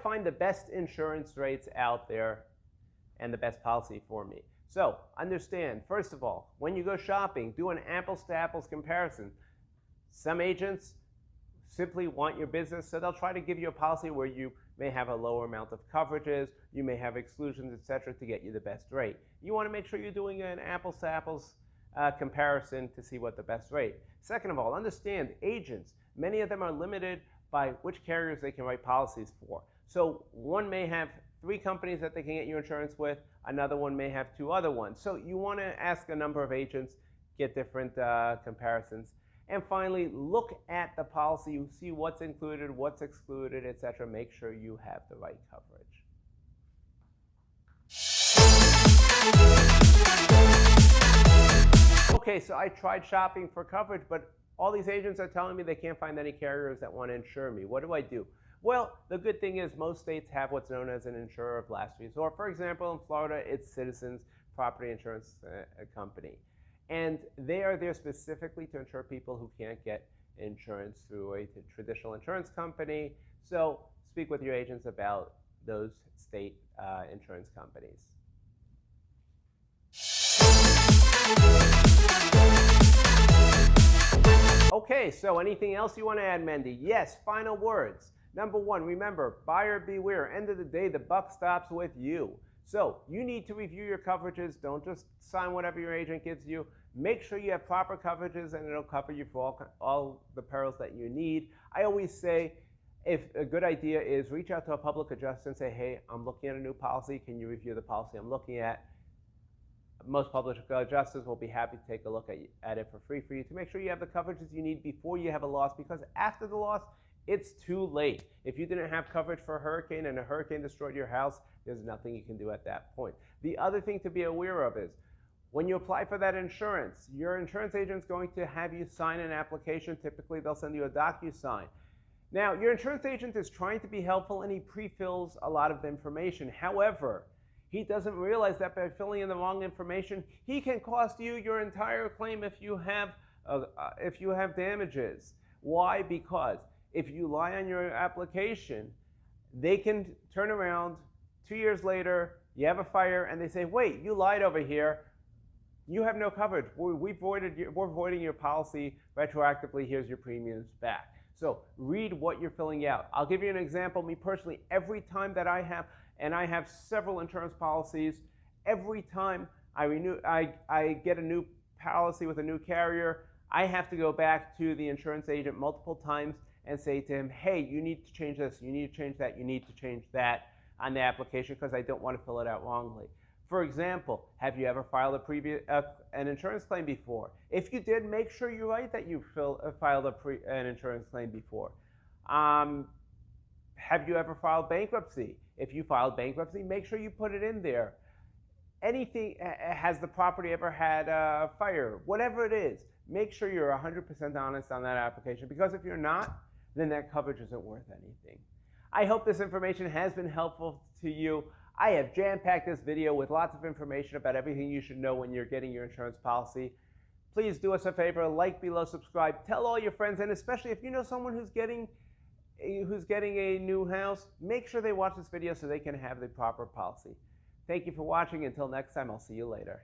find the best insurance rates out there and the best policy for me. So understand, first of all, when you go shopping, do an apples to apples comparison. Some agents simply want your business, so they'll try to give you a policy where you may have a lower amount of coverages, you may have exclusions, etc., to get you the best rate. You want to make sure you're doing an apples to apples comparison to see what the best rate. Second of all, understand agents, many of them are limited by which carriers they can write policies for. So one may have 3 companies that they can get you insurance with, another one may have 2 other ones. So you want to ask a number of agents, get different comparisons. And finally, look at the policy, you see what's included, what's excluded, etc. Make sure you have the right coverage. Okay, so I tried shopping for coverage, but all these agents are telling me they can't find any carriers that want to insure me. What do I do? Well, the good thing is most states have what's known as an insurer of last resort. For example, in Florida, it's Citizens Property Insurance Company. And they are there specifically to insure people who can't get insurance through a traditional insurance company. So speak with your agents about those state insurance companies. Okay, so anything else you want to add, Mendy? Yes, final words. Number 1, remember, buyer beware. End of the day, the buck stops with you. So you need to review your coverages. Don't just sign whatever your agent gives you. Make sure you have proper coverages and it'll cover you for all the perils that you need. I always say, if a good idea is reach out to a public adjuster and say, hey, I'm looking at a new policy. Can you review the policy I'm looking at? Most public adjusters will be happy to take a look at it for free for you to make sure you have the coverages you need before you have a loss, because after the loss, it's too late. If you didn't have coverage for a hurricane and a hurricane destroyed your house, there's nothing you can do at that point. The other thing to be aware of is when you apply for that insurance, your insurance agent is going to have you sign an application. Typically, they'll send you a DocuSign. Now, your insurance agent is trying to be helpful and he pre-fills a lot of the information. However, he doesn't realize that by filling in the wrong information, he can cost you your entire claim if you have damages. Why? Because if you lie on your application, they can turn around 2 years later, you have a fire, and they say, wait, you lied over here. You have no coverage. We're voiding your policy retroactively. Here's your premiums back. So read what you're filling out. I'll give you an example. Me personally, every time that I have several insurance policies, every time I get a new policy with a new carrier, I have to go back to the insurance agent multiple times and say to him, hey, you need to change this, you need to change that, you need to change that on the application because I don't want to fill it out wrongly. For example, have you ever filed an insurance claim before? If you did, make sure you write that you filed an insurance claim before. Have you ever filed bankruptcy? If you filed bankruptcy, make sure you put it in there. Anything, has the property ever had a fire? Whatever it is, make sure you're 100% honest on that application, because if you're not, then that coverage isn't worth anything. I hope this information has been helpful to you. I have jam-packed this video with lots of information about everything you should know when you're getting your insurance policy. Please do us a favor, like below, subscribe, tell all your friends, and especially if you know someone who's getting a new house, make sure they watch this video so they can have the proper policy. Thank you for watching. Until next time, I'll see you later.